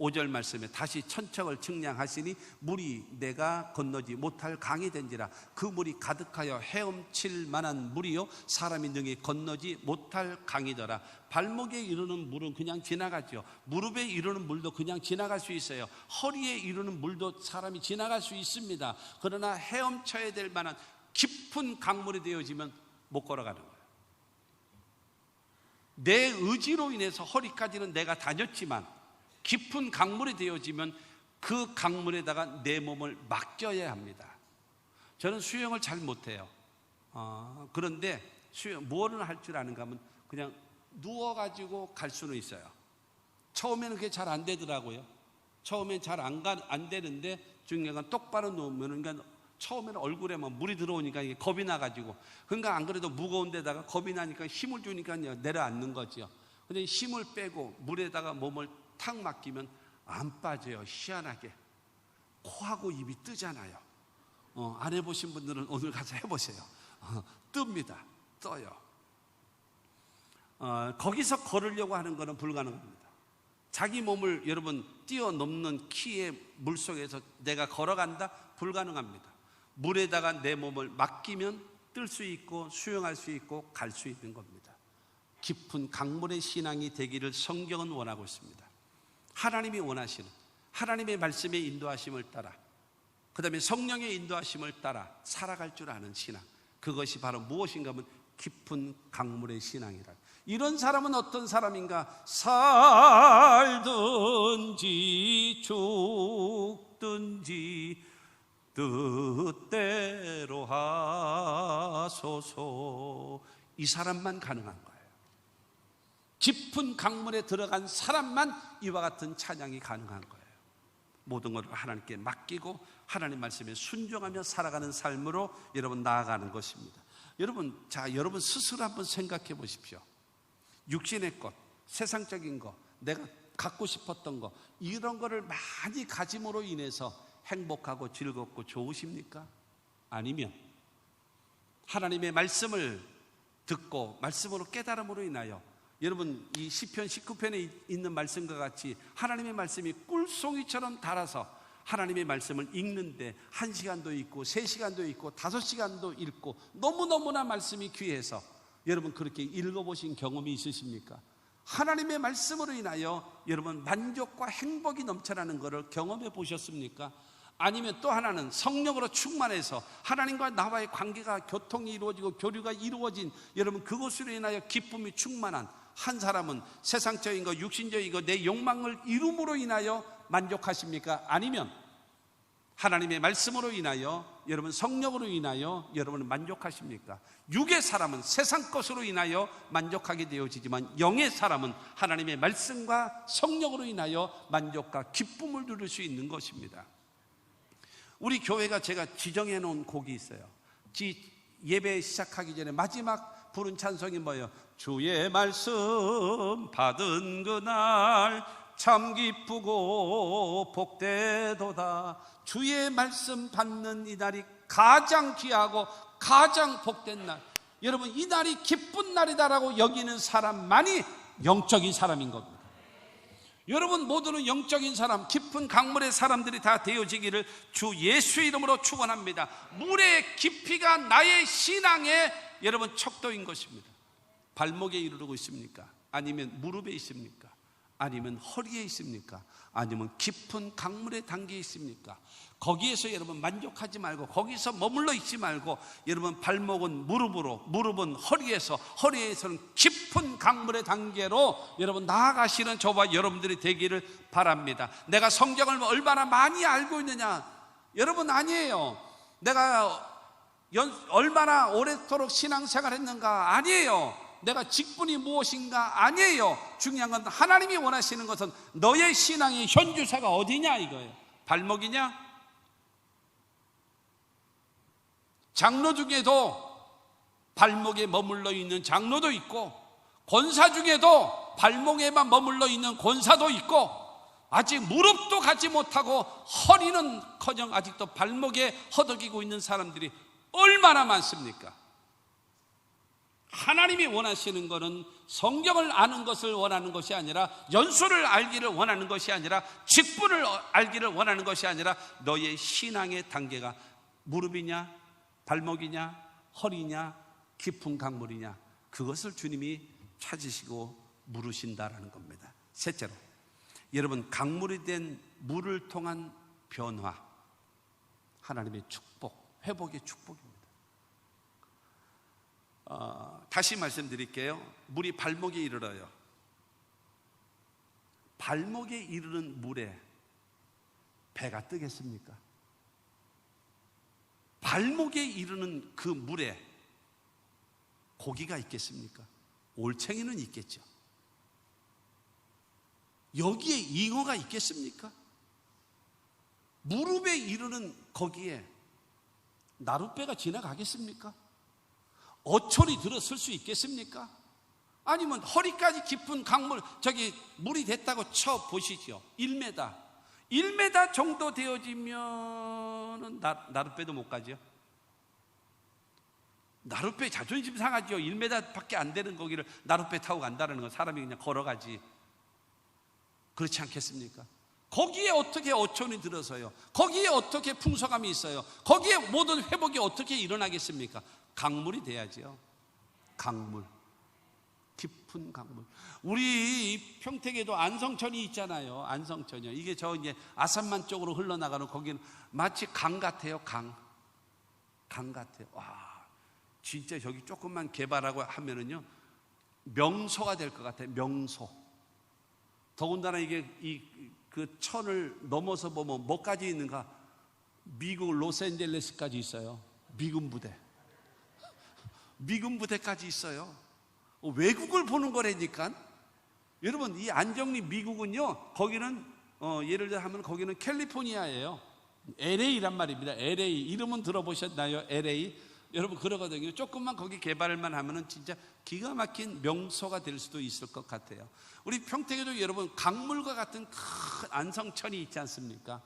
Speaker 1: 5절 말씀에 다시 천척을 측량하시니 물이 내가 건너지 못할 강이 된지라. 그 물이 가득하여 헤엄칠 만한 물이요 사람이 능히 건너지 못할 강이더라. 발목에 이르는 물은 그냥 지나가죠. 무릎에 이르는 물도 그냥 지나갈 수 있어요. 허리에 이르는 물도 사람이 지나갈 수 있습니다. 그러나 헤엄쳐야 될 만한 깊은 강물이 되어지면 못 걸어가는 거예요. 내 의지로 인해서 허리까지는 내가 다녔지만 깊은 강물이 되어지면 그 강물에다가 내 몸을 맡겨야 합니다. 저는 수영을 잘 못해요. 그런데 무엇을 할 줄 아는가 하면 그냥 누워가지고 갈 수는 있어요. 처음에는 그게 잘 안 되더라고요. 처음엔 잘 안 되는데 중요한 건 똑바로 누우면 그러니까 처음에는 얼굴에만 물이 들어오니까 이게 겁이 나가지고, 그러니까 안 그래도 무거운 데다가 겁이 나니까 힘을 주니까 내려앉는 거죠. 근데 힘을 빼고 물에다가 몸을 탁 맡기면 안 빠져요. 희한하게 코하고 입이 뜨잖아요. 안 해보신 분들은 오늘 가서 해보세요. 뜹니다. 떠요. 거기서 걸으려고 하는 것은 불가능합니다. 자기 몸을 여러분 뛰어넘는 키의 물속에서 내가 걸어간다? 불가능합니다. 물에다가 내 몸을 맡기면 뜰 수 있고 수영할 수 있고 갈 수 있는 겁니다. 깊은 강물의 신앙이 되기를 성경은 원하고 있습니다. 하나님이 원하시는 하나님의 말씀의 인도하심을 따라, 그 다음에 성령의 인도하심을 따라 살아갈 줄 아는 신앙, 그것이 바로 무엇인가 하면 깊은 강물의 신앙이라. 이런 사람은 어떤 사람인가? 살든지 죽든지 뜻대로 하소서. 이 사람만 가능한 거예요. 깊은 강물에 들어간 사람만 이와 같은 찬양이 가능한 거예요. 모든 것을 하나님께 맡기고 하나님 말씀에 순종하며 살아가는 삶으로 여러분 나아가는 것입니다. 여러분 스스로 한번 생각해 보십시오. 육신의 것, 세상적인 것, 내가 갖고 싶었던 것, 이런 거를 많이 가짐으로 인해서 행복하고 즐겁고 좋으십니까? 아니면 하나님의 말씀을 듣고 말씀으로 깨달음으로 인하여, 여러분 이 시편 19편에 있는 말씀과 같이 하나님의 말씀이 꿀송이처럼 달아서 하나님의 말씀을 읽는데 1시간도 있고 3시간도 있고 5시간도 읽고 너무너무나 말씀이 귀해서 여러분 그렇게 읽어보신 경험이 있으십니까? 하나님의 말씀으로 인하여 여러분 만족과 행복이 넘쳐나는 것을 경험해 보셨습니까? 아니면 또 하나는 성령으로 충만해서 하나님과 나와의 관계가 교통이 이루어지고 교류가 이루어진 여러분 그것으로 인하여 기쁨이 충만한 한 사람은 세상적인 것, 육신적인 것, 내 욕망을 이룸으로 인하여 만족하십니까? 아니면 하나님의 말씀으로 인하여 여러분 성령으로 인하여 여러분은 만족하십니까? 육의 사람은 세상 것으로 인하여 만족하게 되어지지만 영의 사람은 하나님의 말씀과 성령으로 인하여 만족과 기쁨을 누릴 수 있는 것입니다. 우리 교회가 제가 지정해 놓은 곡이 있어요. 예배 시작하기 전에 마지막 부른 찬송이 뭐예요? 주의 말씀 받은 그날 참 기쁘고 복되도다. 주의 말씀 받는 이 날이 가장 귀하고 가장 복된 날, 여러분 이 날이 기쁜 날이다라고 여기는 사람만이 영적인 사람인 겁니다. 여러분 모두는 영적인 사람, 깊은 강물의 사람들이 다 되어지기를 주 예수 이름으로 축원합니다. 물의 깊이가 나의 신앙의 여러분 척도인 것입니다. 발목에 이르르고 있습니까? 아니면 무릎에 있습니까? 아니면 허리에 있습니까? 아니면 깊은 강물에 담겨 있습니까? 거기에서 여러분 만족하지 말고 거기서 머물러 있지 말고 여러분 발목은 무릎으로, 무릎은 허리에서, 허리에서는 깊은 강물의 단계로 여러분 나아가시는 저와 여러분들이 되기를 바랍니다. 내가 성경을 얼마나 많이 알고 있느냐? 여러분 아니에요. 내가 얼마나 오랫도록 신앙생활 했는가? 아니에요. 내가 직분이 무엇인가? 아니에요. 중요한 건 하나님이 원하시는 것은 너의 신앙의 현주사가 어디냐 이거예요. 발목이냐? 장로 중에도 발목에 머물러 있는 장로도 있고, 권사 중에도 발목에만 머물러 있는 권사도 있고, 아직 무릎도 가지 못하고 허리는커녕 아직도 발목에 허덕이고 있는 사람들이 얼마나 많습니까? 하나님이 원하시는 것은 성경을 아는 것을 원하는 것이 아니라, 연수를 알기를 원하는 것이 아니라, 직분을 알기를 원하는 것이 아니라 너의 신앙의 단계가 무릎이냐, 발목이냐, 허리냐, 깊은 강물이냐, 그것을 주님이 찾으시고 물으신다라는 겁니다. 셋째로, 여러분 강물이 된 물을 통한 변화, 하나님의 축복, 회복의 축복입니다. 다시 말씀드릴게요. 물이 발목에 이르러요. 발목에 이르는 물에 배가 뜨겠습니까? 발목에 이르는 그 물에 고기가 있겠습니까? 올챙이는 있겠죠. 여기에 잉어가 있겠습니까? 무릎에 이르는 거기에 나룻배가 지나가겠습니까? 어촌이 들어설 수 있겠습니까? 아니면 허리까지 깊은 강물, 물이 됐다고 쳐 보시죠. 1m 정도 되어지면 나룻배도 못 가죠. 나룻배 자존심 상하죠. 1m밖에 안 되는 거기를 나룻배 타고 간다는 건 사람이 그냥 걸어가지. 그렇지 않겠습니까? 거기에 어떻게 어촌이 들어서요? 거기에 어떻게 풍성함이 있어요? 거기에 모든 회복이 어떻게 일어나겠습니까? 강물이 돼야죠. 강물, 깊은 강물. 우리 평택에도 안성천이 있잖아요. 안성천이요. 이게 이제 아산만 쪽으로 흘러나가는, 거기는 마치 강 같아요. 강 같아요. 와, 진짜 저기 조금만 개발하고 하면은요, 명소가 될 것 같아요. 명소. 더군다나 이게 그 천을 넘어서 보면 뭐까지 있는가? 미국 로스앤젤레스까지 있어요. 미군 부대까지 있어요. 외국을 보는 거라니까. 여러분, 이 안정리 미국은요, 거기는 예를 들어 하면 거기는 캘리포니아예요. LA란 말입니다. LA 이름은 들어보셨나요? LA. 여러분 그러거든요. 조금만 거기 개발만 하면은 진짜 기가 막힌 명소가 될 수도 있을 것 같아요. 우리 평택에도 여러분 강물과 같은 큰 안성천이 있지 않습니까?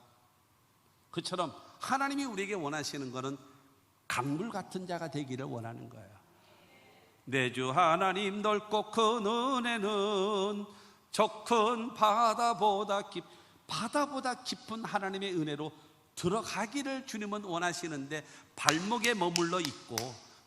Speaker 1: 그처럼 하나님이 우리에게 원하시는 것은 강물 같은 자가 되기를 원하는 거예요. 내 주 하나님 넓고 큰 은혜는 저 큰 바다보다 깊은 하나님의 은혜로 들어가기를 주님은 원하시는데, 발목에 머물러 있고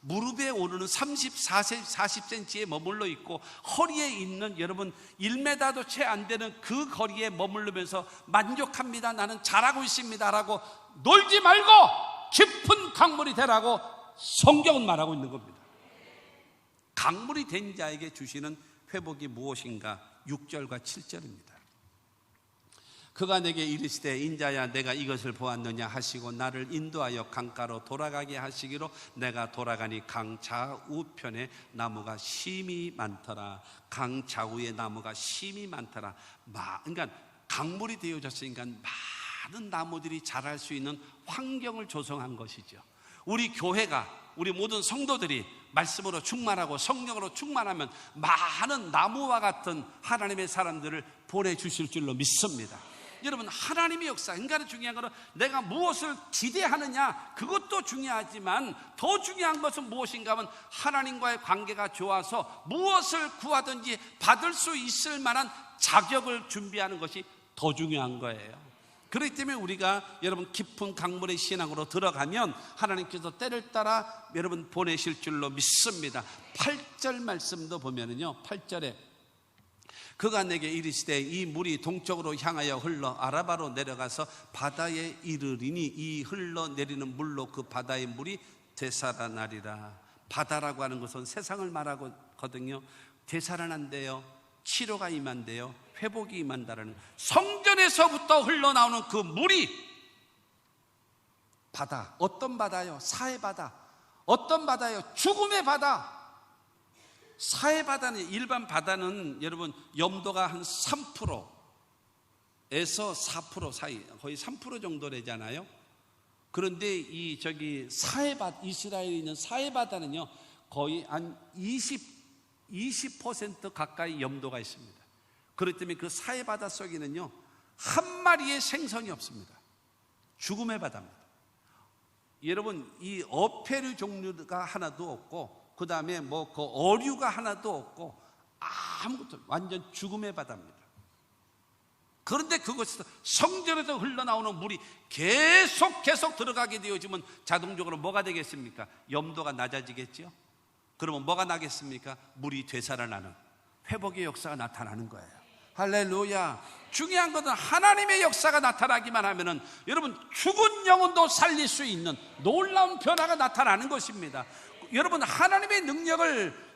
Speaker 1: 무릎에 오르는 40cm에 머물러 있고 허리에 있는 여러분 1m도 채 안 되는 그 거리에 머무르면서 만족합니다, 나는 잘하고 있습니다 라고 놀지 말고 깊은 강물이 되라고 성경은 말하고 있는 겁니다. 강물이 된 자에게 주시는 회복이 무엇인가? 6절과 7절입니다. 그가 내게 이르시되 인자야 내가 이것을 보았느냐 하시고 나를 인도하여 강가로 돌아가게 하시기로 내가 돌아가니 강 좌우편에 나무가 심이 많더라. 강 좌우에 나무가 심이 많더라. 그러니까 강물이 되어졌으니까 많은 나무들이 자랄 수 있는 환경을 조성한 것이죠. 우리 교회가, 우리 모든 성도들이 말씀으로 충만하고 성령으로 충만하면 많은 나무와 같은 하나님의 사람들을 보내주실 줄로 믿습니다. 여러분, 하나님의 역사, 인간의 중요한 것은 내가 무엇을 기대하느냐, 그것도 중요하지만 더 중요한 것은 무엇인가 하면 하나님과의 관계가 좋아서 무엇을 구하든지 받을 수 있을 만한 자격을 준비하는 것이 더 중요한 거예요. 그렇기 때문에 우리가 여러분 깊은 강물의 신앙으로 들어가면 하나님께서 때를 따라 여러분 보내실 줄로 믿습니다. 8절 말씀도 보면은요, 8절에 그가 내게 이르시되 이 물이 동쪽으로 향하여 흘러 아라바로 내려가서 바다에 이르리니 이 흘러내리는 물로 그 바다의 물이 되살아나리라. 바다라고 하는 것은 세상을 말하거든요. 되살아난대요. 치료가 임한대요. 회복이 임한다라는, 성전에서부터 흘러나오는 그 물이 바다. 어떤 바다요? 사해 바다. 어떤 바다요? 죽음의 바다. 사해 바다는, 일반 바다는 여러분 염도가 한 3%에서 4% 사이, 거의 3% 정도 되잖아요. 그런데 사해 바다, 이스라엘에 있는 사해 바다는요 거의 한 20% 가까이 염도가 있습니다. 그렇기 때문에 그 사해 바다 속에는요 한 마리의 생선이 없습니다. 죽음의 바다입니다. 여러분, 이 어패류 종류가 하나도 없고, 그 다음에 그 어류가 하나도 없고, 아무것도, 완전 죽음의 바다입니다. 그런데 그것에서 성전에서 흘러나오는 물이 계속 들어가게 되어지면 자동적으로 뭐가 되겠습니까? 염도가 낮아지겠죠. 그러면 뭐가 나겠습니까? 물이 되살아나는 회복의 역사가 나타나는 거예요. 할렐루야. 중요한 것은 하나님의 역사가 나타나기만 하면은 여러분 죽은 영혼도 살릴 수 있는 놀라운 변화가 나타나는 것입니다. 여러분, 하나님의 능력을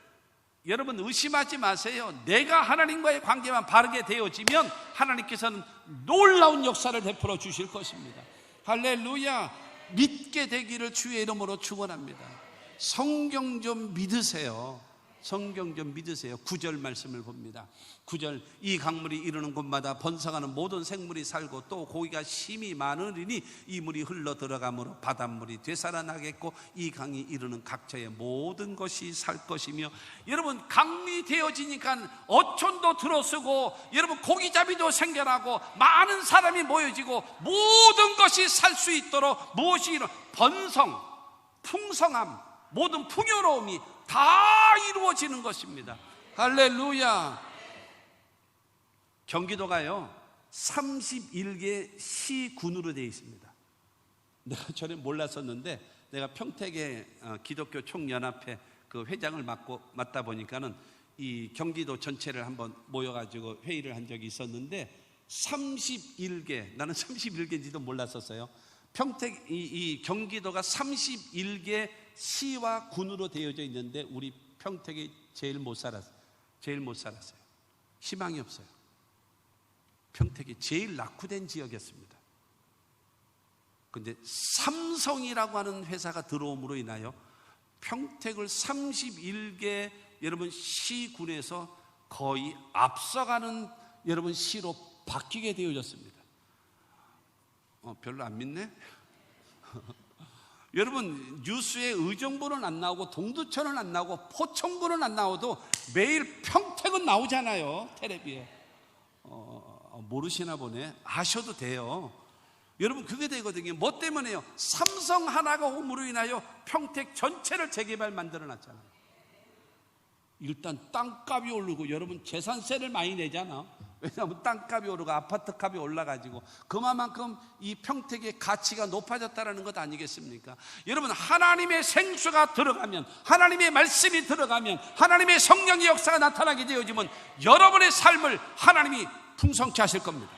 Speaker 1: 여러분 의심하지 마세요. 내가 하나님과의 관계만 바르게 되어지면 하나님께서는 놀라운 역사를 베풀어 주실 것입니다. 할렐루야. 믿게 되기를 주의 이름으로 축원합니다. 성경 좀 믿으세요. 성경 좀 믿으세요. 9절 말씀을 봅니다. 9절, 이 강물이 이르는 곳마다 번성하는 모든 생물이 살고 또 고기가 심히 많으리니 이 물이 흘러 들어가므로 바닷물이 되살아나겠고 이 강이 이르는 각처의 모든 것이 살 것이며. 여러분, 강이 되어지니까 어촌도 들어서고 여러분 고기잡이도 생겨나고 많은 사람이 모여지고 모든 것이 살 수 있도록 무엇이 번성, 풍성함, 모든 풍요로움이 다 이루어지는 것입니다. 할렐루야. 경기도가요 31개 시군으로 되어 있습니다. 내가 전에 몰랐었는데 내가 평택의 기독교 총연합회 그 회장을 맡다 보니까는 이 경기도 전체를 한번 모여가지고 회의를 한 적이 있었는데 31개, 나는 31개인지도 몰랐었어요. 평택 이 경기도가 31개 시와 군으로 되어져 있는데 우리 평택이 제일 못 살았어요. 희망이 없어요. 평택이 제일 낙후된 지역이었습니다. 그런데 삼성이라고 하는 회사가 들어옴으로 인하여 평택을 31개 여러분 시군에서 거의 앞서가는 여러분 시로 바뀌게 되어졌습니다. 별로 안 믿네? 여러분, 뉴스에 의정부는 안 나오고 동두천은 안 나오고 포천구는 안 나오도 매일 평택은 나오잖아요, 텔레비에. 모르시나 보네. 아셔도 돼요. 여러분, 그게 되거든요. 뭐 때문에요? 삼성 하나가 옴으로 인하여 평택 전체를 재개발 만들어 놨잖아요. 일단 땅값이 오르고 여러분 재산세를 많이 내잖아. 왜냐하면 땅값이 오르고 아파트값이 올라가지고 그만큼 이 평택의 가치가 높아졌다는 것 아니겠습니까? 여러분, 하나님의 생수가 들어가면, 하나님의 말씀이 들어가면, 하나님의 성령의 역사가 나타나게 되어지면 여러분의 삶을 하나님이 풍성케 하실 겁니다.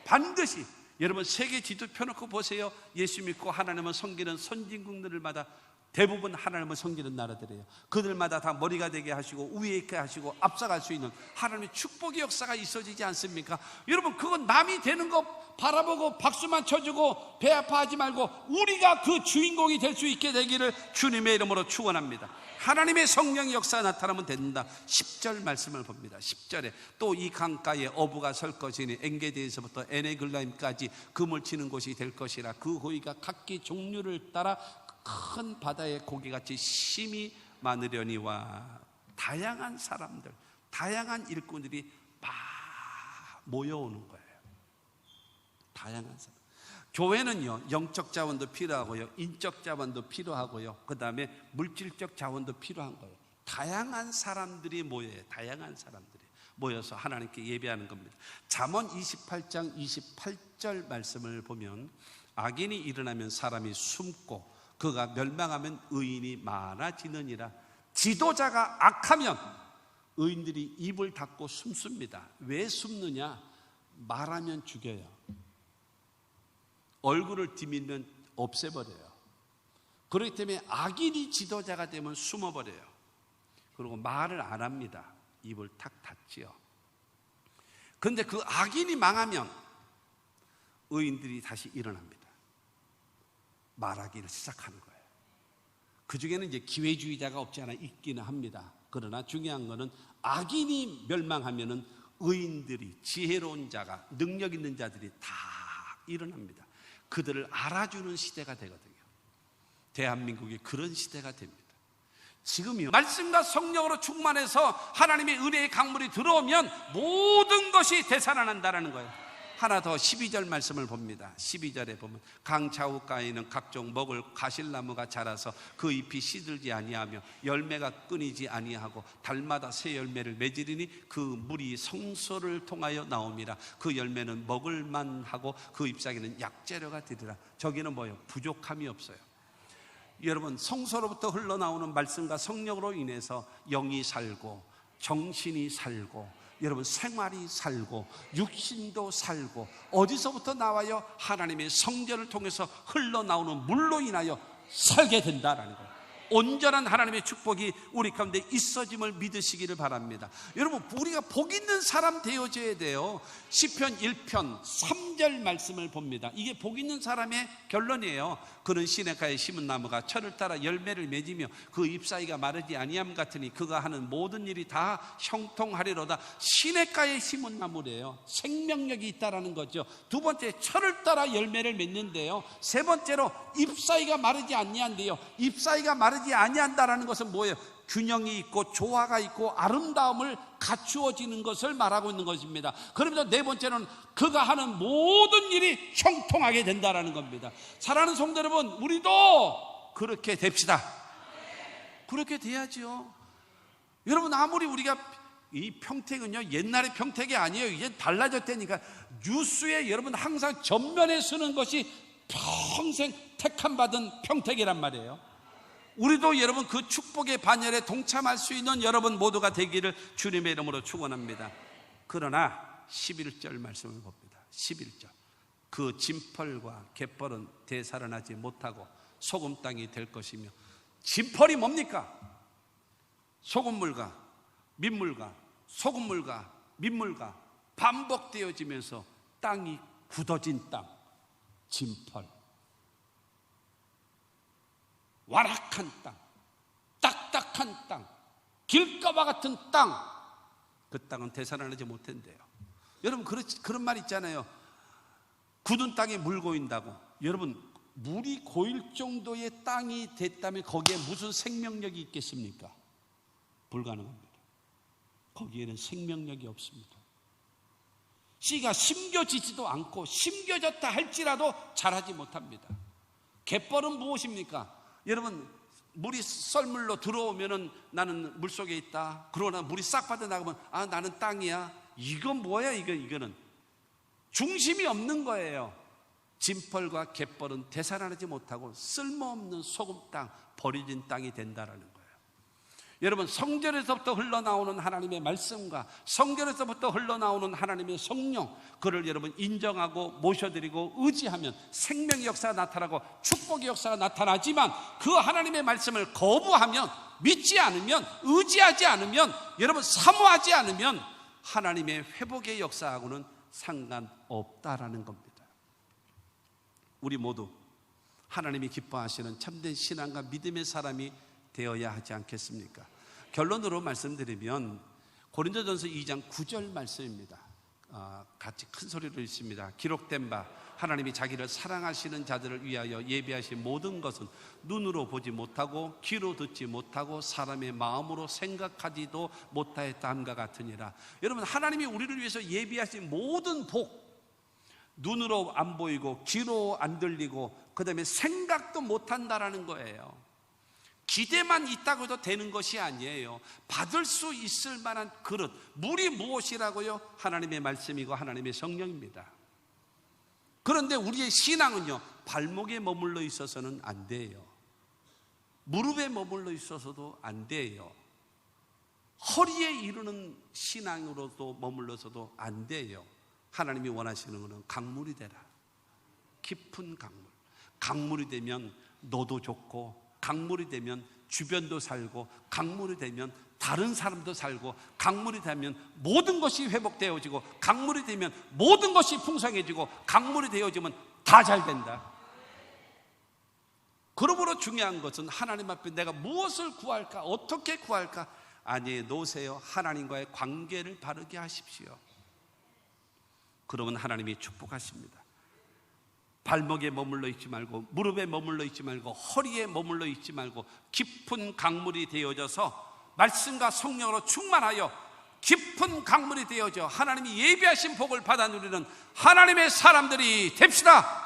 Speaker 1: 반드시. 여러분, 세계 지도 펴놓고 보세요. 예수 믿고 하나님을 섬기는 선진국들마다 대부분 하나님을 섬기는 나라들이에요. 그들마다 다 머리가 되게 하시고 위에 있게 하시고 앞서갈 수 있는 하나님의 축복의 역사가 있어지지 않습니까? 여러분, 그건 남이 되는 거 바라보고 박수만 쳐주고 배 아파하지 말고 우리가 그 주인공이 될 수 있게 되기를 주님의 이름으로 축원합니다. 하나님의 성령의 역사가 나타나면 된다. 10절 말씀을 봅니다. 10절에 또 이 강가에 어부가 설 것이니 엔게디에서부터 에네글라임까지 금을 치는 곳이 될 것이라. 그 고기가 각기 종류를 따라 큰 바다의 고기같이 심히 많으려니와. 다양한 사람들, 다양한 일꾼들이 막 모여오는 거예요. 다양한 사람. 교회는요, 영적 자원도 필요하고요, 인적 자원도 필요하고요, 그 다음에 물질적 자원도 필요한 거예요. 다양한 사람들이 모여요. 다양한 사람들이 모여서 하나님께 예배하는 겁니다. 잠언 28장 28절 말씀을 보면 악인이 일어나면 사람이 숨고 그가 멸망하면 의인이 많아지느니라. 지도자가 악하면 의인들이 입을 닫고 숨습니다. 왜 숨느냐? 말하면 죽여요. 얼굴을 디밀면 없애버려요. 그렇기 때문에 악인이 지도자가 되면 숨어버려요. 그리고 말을 안 합니다. 입을 탁 닫지요. 그런데 그 악인이 망하면 의인들이 다시 일어납니다. 말하기를 시작하는 거예요. 그 중에는 이제 기회주의자가 없지 않아 있기는 합니다. 그러나 중요한 거는 악인이 멸망하면은 의인들이, 지혜로운 자가, 능력 있는 자들이 다 일어납니다. 그들을 알아주는 시대가 되거든요. 대한민국이 그런 시대가 됩니다. 지금이요, 말씀과 성령으로 충만해서 하나님의 은혜의 강물이 들어오면 모든 것이 되살아난다는 거예요. 하나 더 12절 말씀을 봅니다. 12절에 보면 강 좌우가에는 각종 먹을 가실나무가 자라서 그 잎이 시들지 아니하며 열매가 끊이지 아니하고 달마다 새 열매를 맺으리니 그 물이 성소를 통하여 나옵니다. 그 열매는 먹을 만하고 그 잎사귀는 약재료가 되리라. 저기는 뭐예요? 부족함이 없어요. 여러분, 성소로부터 흘러나오는 말씀과 성령으로 인해서 영이 살고 정신이 살고 여러분 생활이 살고 육신도 살고 어디서부터 나와요? 하나님의 성전을 통해서 흘러나오는 물로 인하여 살게 된다라는 거예요. 온전한 하나님의 축복이 우리 가운데 있어짐을 믿으시기를 바랍니다. 여러분, 우리가 복 있는 사람 되어져야 돼요. 시편 1편 3절 말씀을 봅니다. 이게 복 있는 사람의 결론이에요. 그는 시냇가에 심은 나무가 철을 따라 열매를 맺으며 그 잎사이가 마르지 아니함 같으니 그가 하는 모든 일이 다 형통하리로다. 시냇가에 심은 나무래요. 생명력이 있다라는 거죠. 두 번째, 철을 따라 열매를 맺는데요. 세 번째로 잎사이가 마르지 아니한데요. 잎사이가 마르지 아니한다라는 것은 뭐예요? 균형이 있고 조화가 있고 아름다움을 갖추어지는 것을 말하고 있는 것입니다. 그러면서 네 번째는 그가 하는 모든 일이 형통하게 된다라는 겁니다. 사랑하는 성도 여러분, 우리도 그렇게 됩시다. 그렇게 돼야죠. 여러분, 아무리 우리가 이 평택은요 옛날의 평택이 아니에요. 이제 달라졌다니까. 뉴스에 여러분 항상 전면에 서는 것이 평생 택함 받은 평택이란 말이에요. 우리도 여러분 그 축복의 반열에 동참할 수 있는 여러분 모두가 되기를 주님의 이름으로 축원합니다. 그러나 11절 말씀을 봅니다. 11절, 그 진펄과 갯벌은 되살아나지 못하고 소금 땅이 될 것이며. 진펄이 뭡니까? 소금물과 민물과 소금물과 민물과 반복되어지면서 땅이 굳어진 땅, 진펄. 완악한 땅, 딱딱한 땅, 길가와 같은 땅, 그 땅은 되살아나지 못한대요. 여러분, 그런 말 있잖아요. 굳은 땅에 물 고인다고. 여러분, 물이 고일 정도의 땅이 됐다면 거기에 무슨 생명력이 있겠습니까? 불가능합니다. 거기에는 생명력이 없습니다. 씨가 심겨지지도 않고 심겨졌다 할지라도 자라지 못합니다. 갯벌은 무엇입니까? 여러분, 물이 썰물로 들어오면은 나는 물속에 있다. 그러나 물이 싹 빠져나가면 아, 나는 땅이야. 이건 뭐야? 이거는 중심이 없는 거예요. 진펄과 갯벌은 되살아나지 못하고 쓸모없는 소금 땅, 버려진 땅이 된다라는 거예요. 여러분, 성전에서부터 흘러나오는 하나님의 말씀과 성전에서부터 흘러나오는 하나님의 성령, 그를 여러분 인정하고 모셔드리고 의지하면 생명의 역사가 나타나고 축복의 역사가 나타나지만, 그 하나님의 말씀을 거부하면, 믿지 않으면, 의지하지 않으면, 여러분 사모하지 않으면 하나님의 회복의 역사하고는 상관없다라는 겁니다. 우리 모두 하나님이 기뻐하시는 참된 신앙과 믿음의 사람이 되어야 하지 않겠습니까? 결론으로 말씀드리면 고린도전서 2장 9절 말씀입니다. 같이 큰 소리로 읽습니다. 기록된 바 하나님이 자기를 사랑하시는 자들을 위하여 예비하신 모든 것은 눈으로 보지 못하고 귀로 듣지 못하고 사람의 마음으로 생각하지도 못하였다 함과 같으니라. 여러분, 하나님이 우리를 위해서 예비하신 모든 복, 눈으로 안 보이고 귀로 안 들리고 그 다음에 생각도 못한다라는 거예요. 기대만 있다고 해도 되는 것이 아니에요. 받을 수 있을 만한 그릇, 물이 무엇이라고요? 하나님의 말씀이고 하나님의 성령입니다. 그런데 우리의 신앙은요, 발목에 머물러 있어서는 안 돼요. 무릎에 머물러 있어서도 안 돼요. 허리에 이르는 신앙으로도 머물러서도 안 돼요. 하나님이 원하시는 것은 강물이 되라. 깊은 강물. 강물이 되면 너도 좋고, 강물이 되면 주변도 살고, 강물이 되면 다른 사람도 살고, 강물이 되면 모든 것이 회복되어지고, 강물이 되면 모든 것이 풍성해지고, 강물이 되어지면 다 잘 된다. 그러므로 중요한 것은 하나님 앞에 내가 무엇을 구할까, 어떻게 구할까? 아니, 놓으세요. 하나님과의 관계를 바르게 하십시오. 그러면 하나님이 축복하십니다. 발목에 머물러 있지 말고, 무릎에 머물러 있지 말고, 허리에 머물러 있지 말고, 깊은 강물이 되어져서 말씀과 성령으로 충만하여 깊은 강물이 되어져 하나님이 예비하신 복을 받아 누리는 하나님의 사람들이 됩시다.